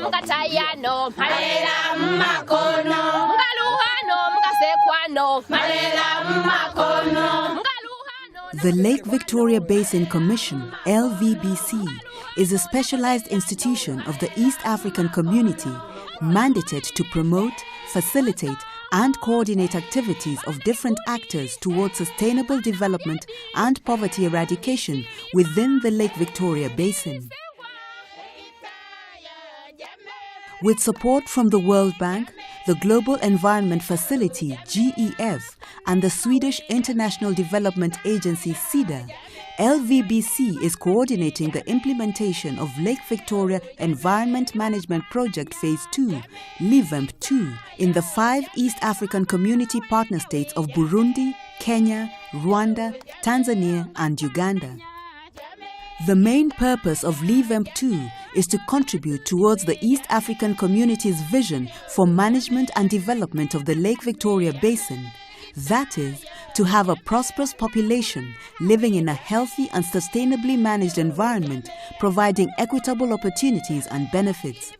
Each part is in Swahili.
Mkatayano, Malela Makono, Mkaluhano, Mkasekwano, Malela Makono. The Lake Victoria Basin Commission, LVBC, is a specialized institution of the East African community mandated to promote, facilitate, and coordinate activities of different actors towards sustainable development and poverty eradication within the Lake Victoria Basin. With support from the World Bank, the Global Environment Facility (GEF) and the Swedish International Development Agency (SIDA), LVBC is coordinating the implementation of Lake Victoria Environment Management Project Phase 2, LIVEMP 2, in the 5 East African Community Partner States of Burundi, Kenya, Rwanda, Tanzania and Uganda. The main purpose of LIVEMP 2 is to contribute towards the East African community's vision for management and development of the Lake Victoria Basin. That is, to have a prosperous population living in a healthy and sustainably managed environment, providing equitable opportunities and benefits.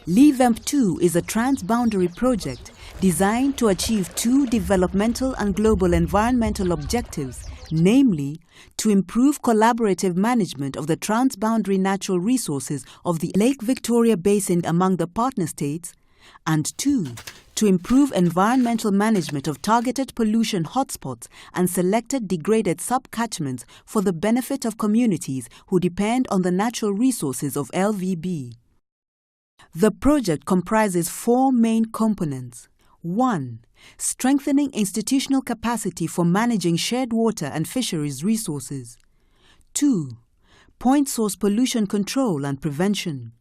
LIVEMP 2 is a transboundary project designed to achieve 2 developmental and global environmental objectives, namely, to improve collaborative management of the transboundary natural resources of the Lake Victoria Basin among the partner states, and 2, to improve environmental management of targeted pollution hotspots and selected degraded subcatchments for the benefit of communities who depend on the natural resources of LVB. The project comprises 4 main components. 1. Strengthening institutional capacity for managing shared water and fisheries resources. 2. Point source pollution control and prevention.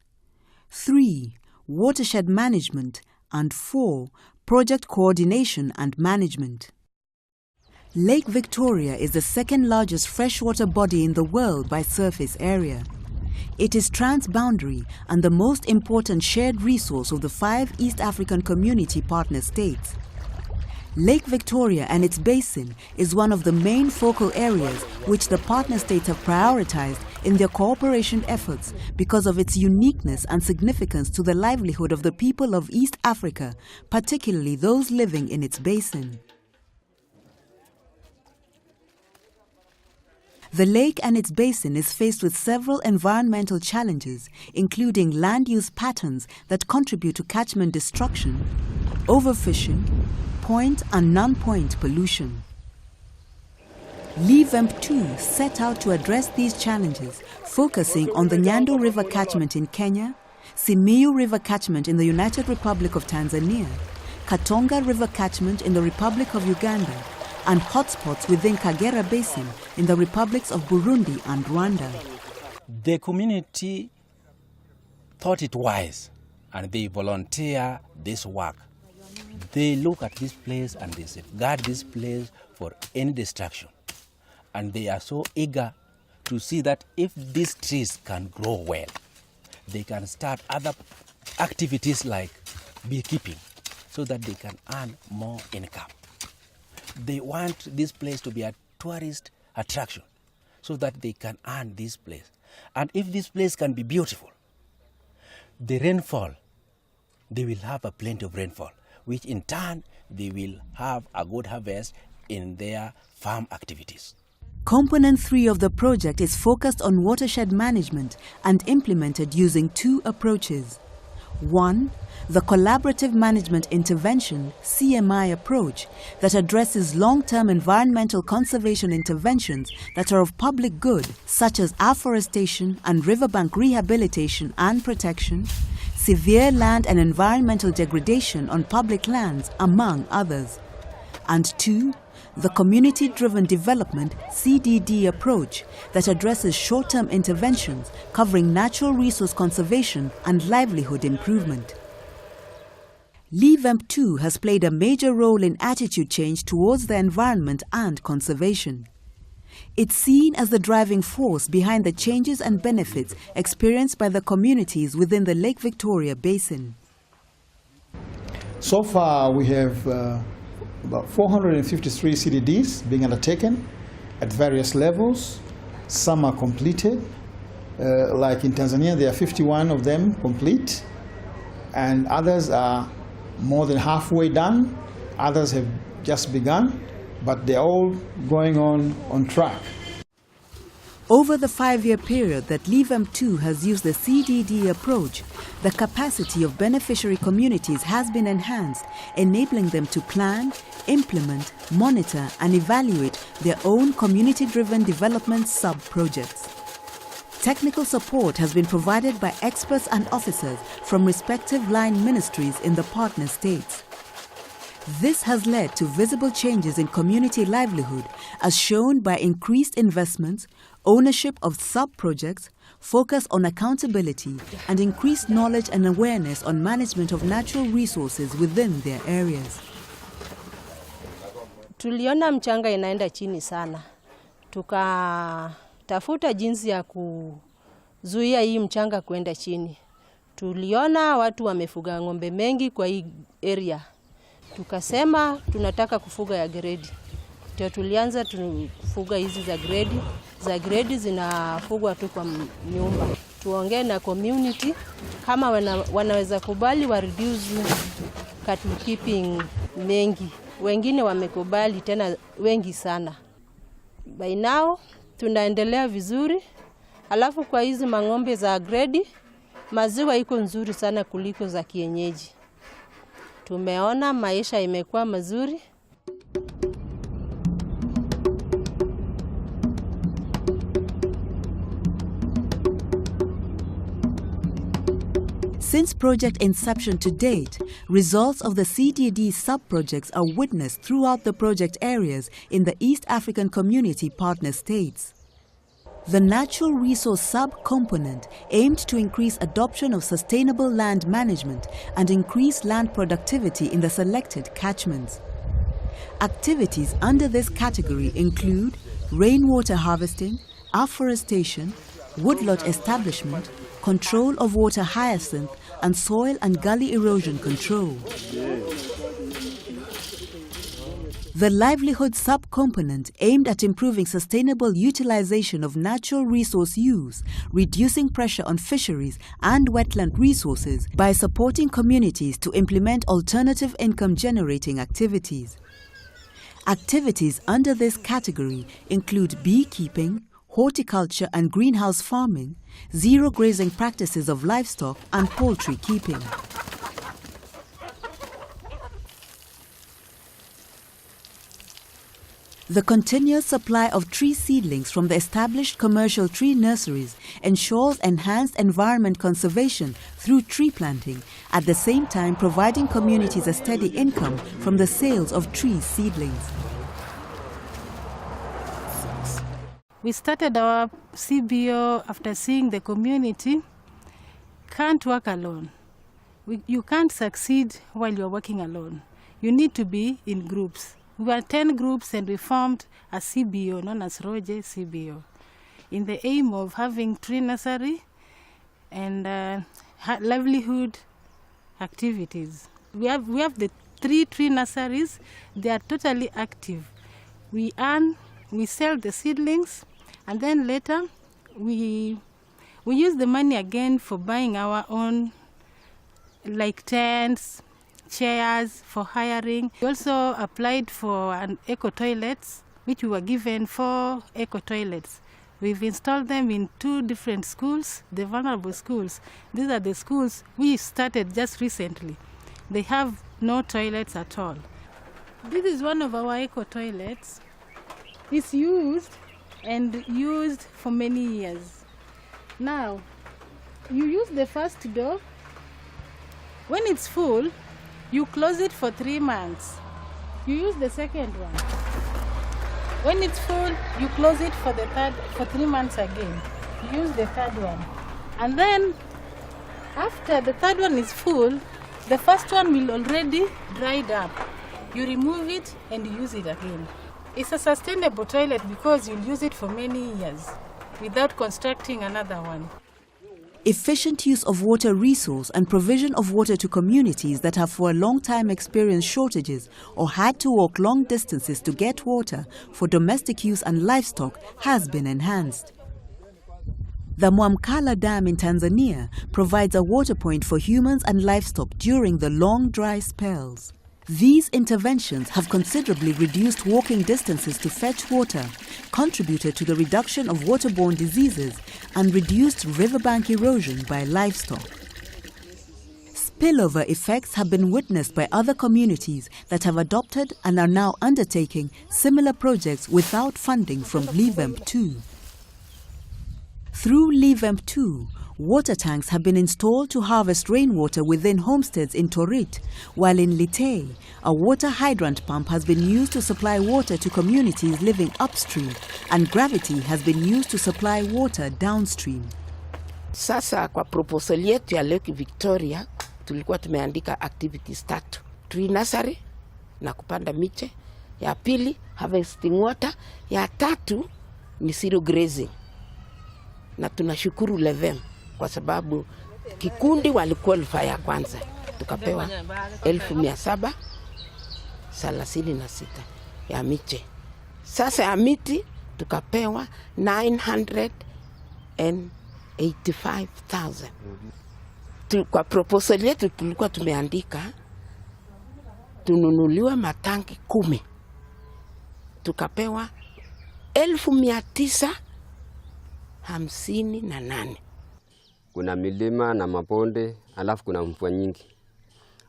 3. Watershed management. And 4. Project coordination and management. Lake Victoria is the second largest freshwater body in the world by surface area. It is transboundary and the most important shared resource of the 5 East African Community Partner States. Lake Victoria and its basin is one of the main focal areas which the partner states have prioritized in their cooperation efforts because of its uniqueness and significance to the livelihood of the people of East Africa, particularly those living in its basin. The lake and its basin is faced with several environmental challenges, including land use patterns that contribute to catchment destruction, overfishing, point and non-point pollution. LIVEMP 2 set out to address these challenges, focusing on the Nyando River catchment in Kenya, Simiyu River catchment in the United Republic of Tanzania, Katonga River catchment in the Republic of Uganda, and hotspots within Kagera Basin in the republics of Burundi and Rwanda. The community thought it wise and they volunteer this work. They look at this place and they safeguard this place for any destruction. And they are so eager to see that if these trees can grow well, they can start other activities like beekeeping so that they can earn more income. They want this place to be a tourist attraction so that they can earn this place. And if this place can be beautiful, the rainfall, they will have a plenty of rainfall, which in turn they will have a good harvest in their farm activities. Component 3 of the project is focused on watershed management and implemented using 2 approaches. 1. The Collaborative Management Intervention (CMI) approach that addresses long-term environmental conservation interventions that are of public good, such as afforestation and riverbank rehabilitation and protection, severe land and environmental degradation on public lands, among others. And 2. The Community-Driven Development (CDD) approach that addresses short-term interventions covering natural resource conservation and livelihood improvement. LIVEMP 2 has played a major role in attitude change towards the environment and conservation. It's seen as the driving force behind the changes and benefits experienced by the communities within the Lake Victoria Basin. So far, we have about 453 CDDs being undertaken at various levels. Some are completed, Like in Tanzania, there are 51 of them complete, and others are more than halfway done. Others have just begun, but they're all going on track. Over the 5-year period that LIVEM2 has used the CDD approach, the capacity of beneficiary communities has been enhanced, enabling them to plan, implement, monitor and evaluate their own community-driven development sub-projects. Technical support has been provided by experts and officers from respective line ministries in the partner states. This has led to visible changes in community livelihood as shown by increased investments, ownership of sub-projects, focus on accountability and increased knowledge and awareness on management of natural resources within their areas. Tuliona mchanga inaenda chini sana. Tukatafuta jinsi ya kuzuia hii mchanga kuenda chini. Tuliona watu wamefuga ng'ombe mengi kwa hii area. Tukasema tunataka kufuga ya grade. Ndio tulianza tufuga hizi za grade. Za grade zinafugwa tu kwa nyumba. Tuongee na community kama wanaweza kubali wa reduce cattle keeping mengi. Wengine wamekubali tena wengi sana. By now tunaendelea vizuri. Alafu kwa hizi mang'ombe za grade maziwa iko nzuri sana kuliko za kienyeji. Tumeona maisha imekuwa mazuri. Since project inception to date, results of the CDD sub-projects are witnessed throughout the project areas in the East African Community partner states. The natural resource sub-component aimed to increase adoption of sustainable land management and increase land productivity in the selected catchments. Activities under this category include rainwater harvesting, afforestation, woodlot establishment, control of water hyacinth, and soil and gully erosion control. The livelihood sub-component aimed at improving sustainable utilization of natural resource use, reducing pressure on fisheries and wetland resources by supporting communities to implement alternative income-generating activities. Activities under this category include beekeeping, horticulture and greenhouse farming, zero grazing practices of livestock and poultry keeping. The continuous supply of tree seedlings from the established commercial tree nurseries ensures enhanced environment conservation through tree planting, at the same time providing communities a steady income from the sales of tree seedlings. We started our CBO after seeing the community can't work alone. You can't succeed while you're working alone. You need to be in groups. We were 10 groups and we formed a CBO known as Roje CBO in the aim of having tree nursery and livelihood activities. We have the 3 tree nurseries. They are totally active. We sell the seedlings, and then later we use the money again for buying our own, like tents, chairs for hiring. We also applied for an eco toilets, which we were given 4 eco toilets. We've installed them in 2 different schools, the vulnerable schools. These are the schools we started just recently. They have no toilets at all. This is one of our eco toilets. It's used for many years. Now, you use the first door. When it's full, you close it for 3 months. You use the second one. When it's full, you close it for 3 months again. You use the third one. And then, after the third one is full, the first one will already dried up. You remove it and you use it again. It's a sustainable toilet because you'll use it for many years without constructing another one. Efficient use of water resource and provision of water to communities that have for a long time experienced shortages or had to walk long distances to get water for domestic use and livestock has been enhanced. The Mwamkala Dam in Tanzania provides a water point for humans and livestock during the long dry spells. These interventions have considerably reduced walking distances to fetch water, contributed to the reduction of waterborne diseases, and reduced riverbank erosion by livestock. Spillover effects have been witnessed by other communities that have adopted and are now undertaking similar projects without funding from LEVEMP 2. Through LEVEMP 2, water tanks have been installed to harvest rainwater within homesteads in Torit, while in Litei, a water hydrant pump has been used to supply water to communities living upstream, and gravity has been used to supply water downstream. Sasa kwa proposal yetu ya Lake Victoria, tulikuwa tumeandika activities 3. Tree nursery na kupanda miche, ya pili harvesting water, ya tatu ni zero grazing. Na tunashukuru LEVEM kwa sababu kikundi waliqualify ya kwanza, tukapewa 1736 ya miche. Sasa ya miti tukapewa 985,000. Kwa proposal yetu tulikuwa tumeandika tununuliwe matanki 10. Tukapewa 1958. Kuna milima na mabonde, alafu kuna mvua nyingi.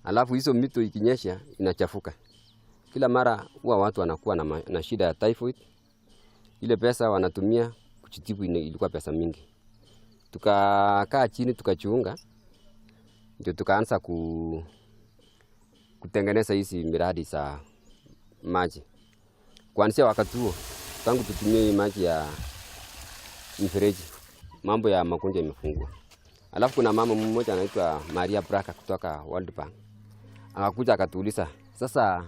Alafu hizo mito ikinyesha inachafuka. Kila mara huwa watu wanakuwa na shida ya typhoid. Ile pesa wanatumia kujitibu ilikuwa pesa mingi. Tukakaa chini tukachunga, ndio tukaanza kutengeneza hizi miradi za maji. Kuanzia wakati huo, tangu tutumie maji ya mifereji, mambo ya magonjwa imefungua. Alafu kuna mama mmoja anaitwa Maria Braka kutoka World Bank. Akakuja akatuuliza, sasa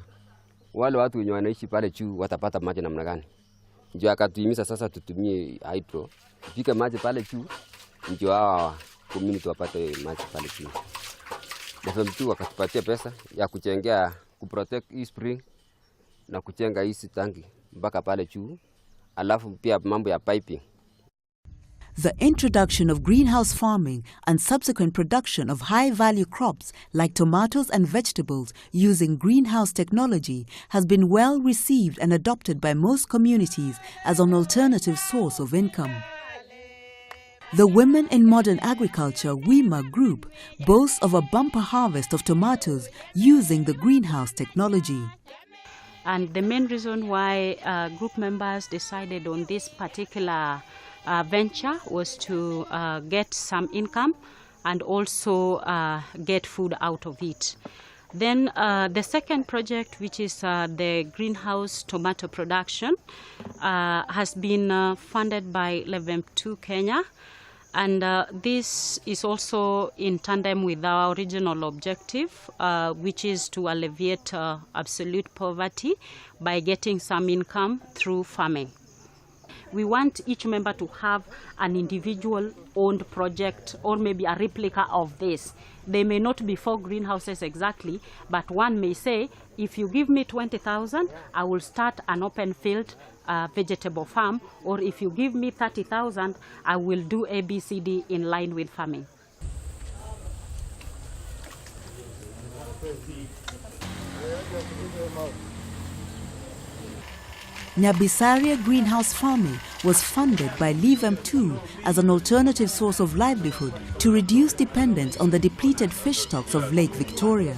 wale watu wenye wanaishi pale juu watapata maji namna gani? Ndio akatuhimiza sasa tutumie hydro. Tupike maji pale juu, ndio hawa community wapate maji pale juu. Na mtu akatupatia pesa ya kuchengea, kuprotect hii spring na kuchenga hizi tanki mpaka pale juu. Alafu pia mambo ya piping. The introduction of greenhouse farming and subsequent production of high-value crops like tomatoes and vegetables using greenhouse technology has been well received and adopted by most communities as an alternative source of income. The Women in Modern Agriculture WIMA group boasts of a bumper harvest of tomatoes using the greenhouse technology. And the main reason why group members decided on this particular venture was to get some income and also get food out of it. Then the second project, which is the greenhouse tomato production, has been funded by LEVEMP 2 Kenya. And this is also in tandem with our original objective, which is to alleviate absolute poverty by getting some income through farming. We want each member to have an individual-owned project or maybe a replica of this. They may not be 4 greenhouses exactly, but one may say, if you give me 20,000, I will start an open field vegetable farm, or if you give me 30,000, I will do ABCD in line with farming. Nyabisaria greenhouse farming was funded by LEVEMP 2 as an alternative source of livelihood to reduce dependence on the depleted fish stocks of Lake Victoria.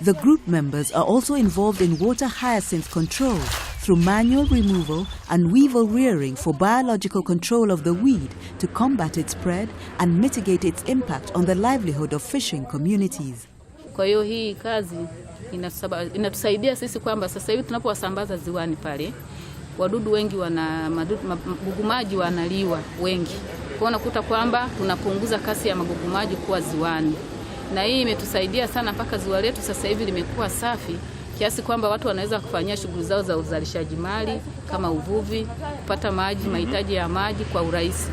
The group members are also involved in water hyacinth control through manual removal and weevil rearing for biological control of the weed to combat its spread and mitigate its impact on the livelihood of fishing communities. Kwa hiyo hii kazi inatusaidia sisi kwamba sasa hivi tunapowasambaza ziwani pale, wadudu wengi magugu maji wanaliwa wengi. Kwa unakuta kwamba tunapunguza kasi ya magugu maji kuwa ziwani. Na hii imetusaidia sana mpaka ziwa letu sasa hivi limekuwa safi kiasi kwamba watu wanaweza kufanyia shughuli zao za uzalishaji mali kama uvuvi, kupata maji, mahitaji ya maji kwa urahisi.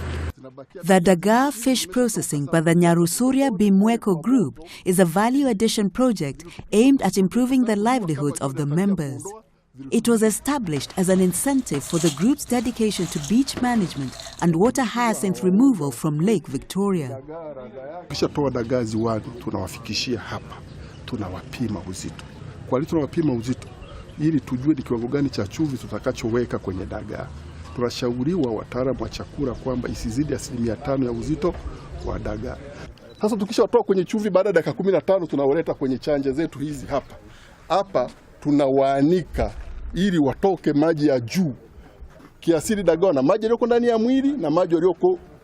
The Dagaa fish processing by the Nyarusuria Bimweko group is a value addition project aimed at improving the livelihoods of the members. It was established as an incentive for the group's dedication to beach management and water hyacinth removal from Lake Victoria. Kisha toa dagaa ziwani, tunawafikishia hapa, tunawapima uzito. Kwa nini tunawapima uzito? Ili tujue ni kiwango gani cha chumvi tutakachoweka kwenye dagaa. Tunashauriwa wataalamu wa chakula kwamba isizidi 5% ya uzito wa dagaa. Sasa tukishatoa kwenye chumvi, baada ya dakika 15 tunawaleta kwenye chanja zetu hizi hapa. Hapa tunawaanika ili watoke maji ya juu. Kiasili dagaa na maji yaliyoko ndani ya mwili na maji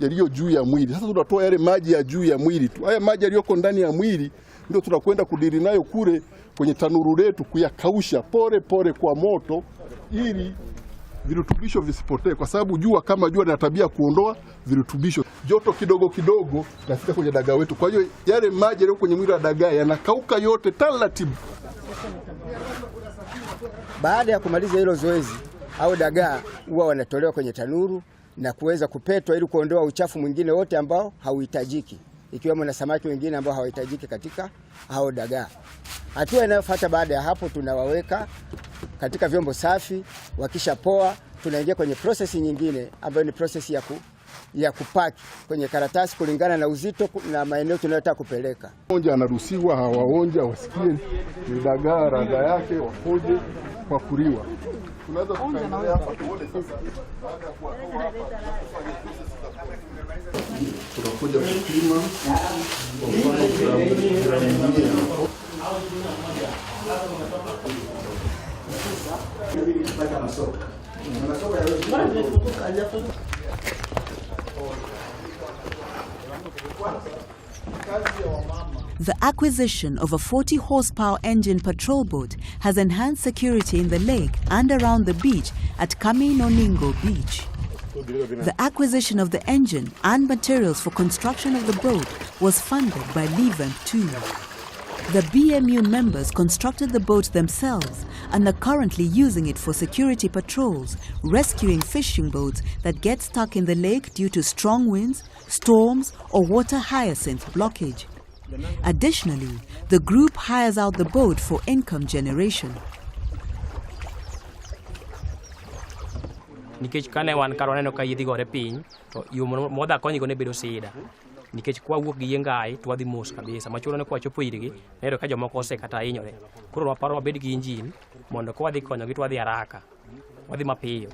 yaliyo juu ya mwili. Sasa tunatoa yale maji ya juu ya mwili tu. Haya maji yaliyoko ndani ya mwili ndio tunakwenda kudiri nayo kule kwenye tanuru letu, kuyakausha pole pole kwa moto ili virutubisho visipotee, kwa sababu jua kama jua lina tabia kuondoa virutubisho. Joto kidogo kidogo nafika kwenye dagaa wetu. Kwa hiyo yale maji yaliyo kwenye mwili wa dagaa yanakauka yote taratibu. Baada ya kumaliza hilo zoezi, au dagaa huwa wanatolewa kwenye tanuru na kuweza kupetwa ili kuondoa uchafu mwingine wote ambao hauhitajiki, ikiwemo na samaki wengine ambao hawahitajiki katika hao dagaa. Hatua inayofuata baada ya hapo, tunawaweka katika vyombo safi. Wakisha poa, tunaingia kwenye prosesi nyingine ambayo ni prosesi ya kupaki kwenye karatasi kulingana na uzito na maeneo tunayotaka kupeleka. Onja anaruhusiwa, hawaonja wasikie ni dagaa radha yake, wapoje kwa kuliwa. Tunaweza tukaendelea hapa tuone sasa baada ya kuwatoa hapa tufanye process za tunakuja kupima kwa The acquisition of a 40-horsepower engine patrol boat has enhanced security in the lake and around the beach at Kaminoningo Beach. The acquisition of the engine and materials for construction of the boat was funded by Livemp 2. The BMU members constructed the boat themselves and are currently using it for security patrols, rescuing fishing boats that get stuck in the lake due to strong winds, storms, or water hyacinth blockage. Additionally, the group hires out the boat for income generation. Nikech kane wan karo neno ka yidhi gore piny to yo modha konyi go ne bedo sida nikech kwa wuok gi yengai to wadhi mos kabisa machuno ne kwa chopo irgi nero ka jomoko osekata hinyore koro waparo wabed gi injin mondo ko wadhi konyo gi to wadhi haraka wadhi mapiyo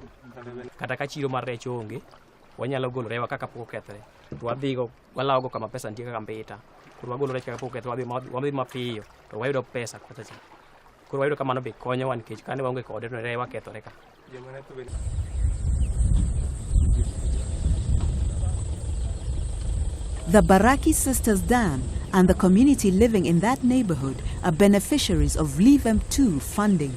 kata ka chiro mar rech onge wanyalo golo rewa kaka pok okethre to wadhi go walawo go kama pesa nitie kaka mbita koro wagolo rech kaka pok okethre wadhi mapiyo to wayudo pesa kocha koro wayudo kamano be konyo wan nikech kane waonge kode to rewa kethore ka. The Baraki Sisters Dam and the community living in that neighborhood are beneficiaries of Livemp 2 funding.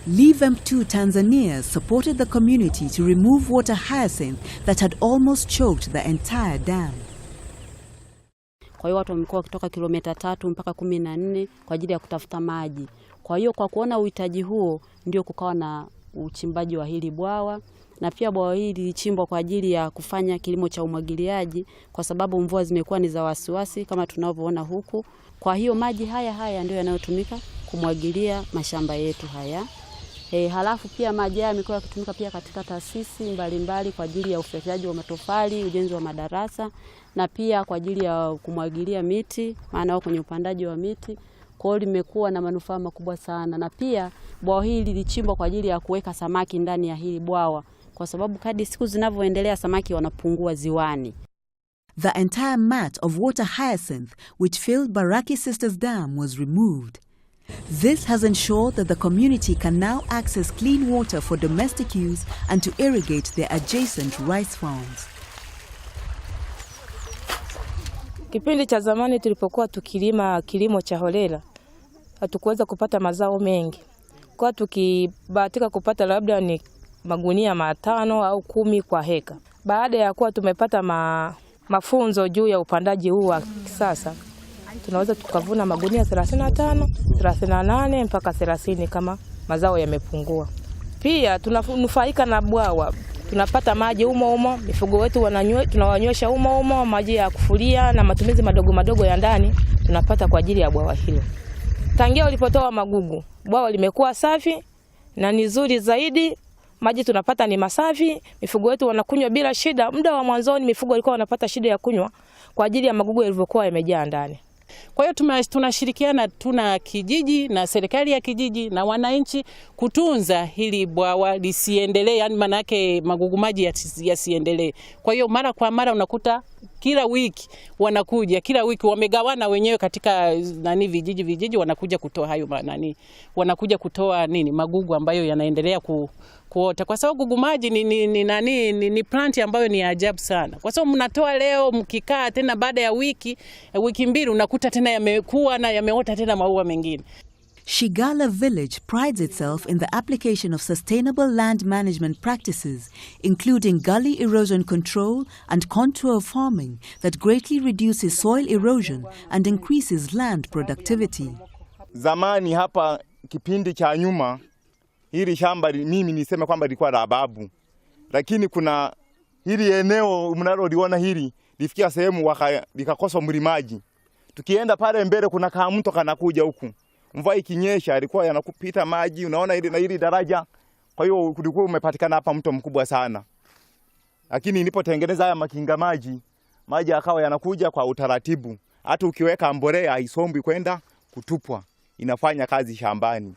Livemp 2 Tanzania supported the community to remove water hyacinth that had almost choked the entire dam. Kwa hiyo watu wamekuwa kutoka kilomita 3 mpaka 14 kwa ajili ya kutafuta maji. Kwa hiyo kwa kuona uhitaji huo ndio kukawa na uchimbaji wa hili bwawa. Na pia bwawa hili lilichimbwa kwa ajili ya kufanya kilimo cha umwagiliaji kwa sababu mvua zimekuwa ni za wasiwasi kama tunavyoona huku. Kwa hiyo maji haya ndio yanayotumika kumwagilia mashamba yetu haya. Halafu pia maji haya yamekuwa yakitumika pia katika taasisi mbalimbali kwa ajili ya ufyekaji wa matofali, ujenzi wa madarasa na pia kwa ajili ya kumwagilia miti, maana wao kwenye upandaji wa miti. Kwa hiyo limekuwa na manufaa makubwa sana na pia bwawa hili lilichimbwa kwa ajili ya kuweka samaki ndani ya hili bwawa. Kwa sababu kadri siku zinavyoendelea samaki wanapungua ziwani. The entire mat of water hyacinth which filled Baraki Sisters Dam was removed. This has ensured that the community can now access clean water for domestic use and to irrigate their adjacent rice farms. Kipindi cha zamani tulipokuwa tukilima kilimo cha holela hatukuweza kupata mazao mengi. Kwa tukibahatika kupata labda ni magunia 5 au 10 kwa heka. Baada ya kuwa tumepata mafunzo juu ya upandaji huu wa kisasa, tunaweza tukavuna magunia 35, 38 mpaka 30 kama mazao yamepungua. Pia tunanufaika na bwawa. Tunapata maji humo, mifugo wetu tunawanywesha humo, maji ya kufulia na matumizi madogo ya ndani tunapata kwa ajili ya bwawa hilo. Tangia ulipotoa magugu, bwawa limekuwa safi na ni nzuri zaidi. Maji tunapata ni masafi, mifugo wetu wanakunywa bila shida. Muda wa mwanzoni mifugo ilikuwa wanapata shida ya kunywa kwa ajili ya magugu yalivyokuwa yamejaa ndani. Kwa hiyo tunashirikiana tuna kijiji na serikali ya kijiji na wananchi kutunza hili bwawa lisiendelee, yani maana yake magugu maji yasiendelee. Kwa hiyo mara kwa mara unakuta kila wiki wanakuja, kila wiki wamegawana wenyewe katika vijiji wanakuja kutoa hayo wanakuja kutoa magugu ambayo yanaendelea kuota, kwa sababu gugu maji ni plant ambayo ni ajabu sana. Kwa sababu mnatoa leo, mkikaa tena baada ya wiki mbili unakuta tena yamekuwa na yameota tena maua mengine. Shigala village prides itself in the application of sustainable land management practices, including gully erosion control and contour farming that greatly reduces soil erosion and increases land productivity. Zamani hapa kipindi cha nyuma hili shamba mimi niseme kwamba lilikuwa la babu. Lakini kuna hili eneo mnaloliona hili lifikia sehemu likakosa mlimaji. Tukienda pale mbele kuna kama mto kanakuja huku. Mvua ikinyesha alikuwa yanakupita maji, unaona hili daraja. Kwa hiyo kulikuwa umepatikana hapa mto mkubwa sana. Lakini nilipotengeneza haya makinga maji yakawa yanakuja kwa utaratibu. Hata ukiweka mbolea haisombwi kwenda kutupwa. Inafanya kazi shambani.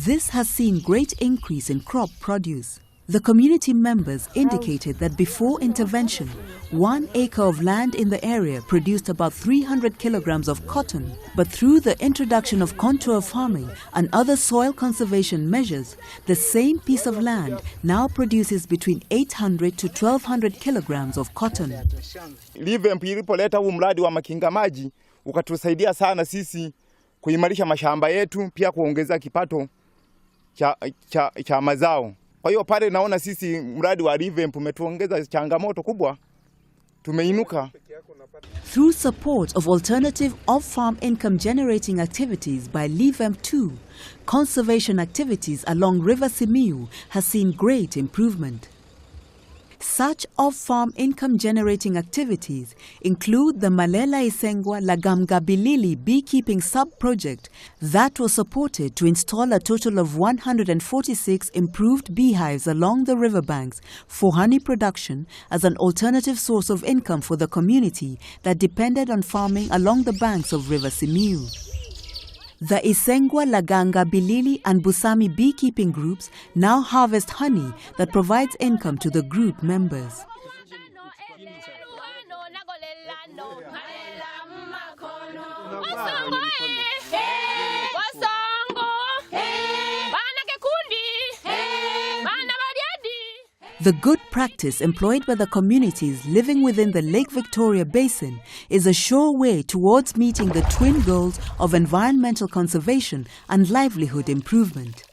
This has seen great increase in crop produce. The community members indicated that before intervention, 1 acre of land in the area produced about 300 kilograms of cotton, but through the introduction of contour farming and other soil conservation measures, the same piece of land now produces between 800 to 1200 kilograms of cotton. Revamp ilipoleta huu mradi wa makinga maji ukatusaidia sana sisi kuimarisha mashamba yetu, pia kuongeza kipato cha mazao. Kwa hiyo pale naona sisi mradi wa Revamp umetuongeza changamoto kubwa, tumeinuka. Through support of alternative off-farm income generating activities by Revamp 2, conservation activities along River Simiyu has seen great improvement. Such off-farm income-generating activities include the Malela Isengwa Lagamgabilili beekeeping sub-project that was supported to install a total of 146 improved beehives along the riverbanks for honey production as an alternative source of income for the community that depended on farming along the banks of River Simiyu. The Isengwa, Laganga, Bilili and Busami beekeeping groups now harvest honey that provides income to the group members. The good practice employed by the communities living within the Lake Victoria Basin is a sure way towards meeting the twin goals of environmental conservation and livelihood improvement.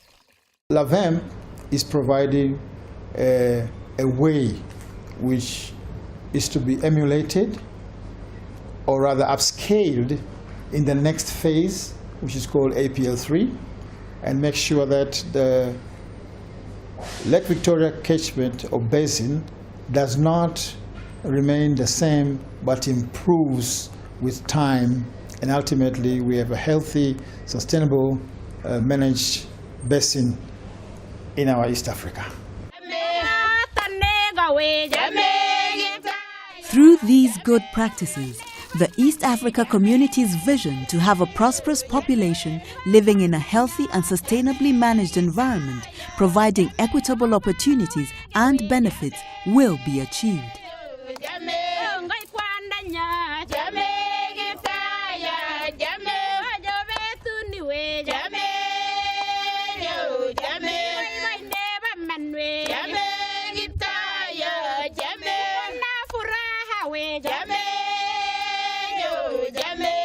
Revamp is providing a way which is to be emulated, or rather upscaled, in the next phase, which is called APL3, and make sure that the Lake Victoria catchment or basin does not remain the same but improves with time, and ultimately we have a healthy, sustainable, managed basin in our East Africa. Through these good practices, the East Africa community's vision to have a prosperous population living in a healthy and sustainably managed environment, providing equitable opportunities and benefits, will be achieved. Jamaica.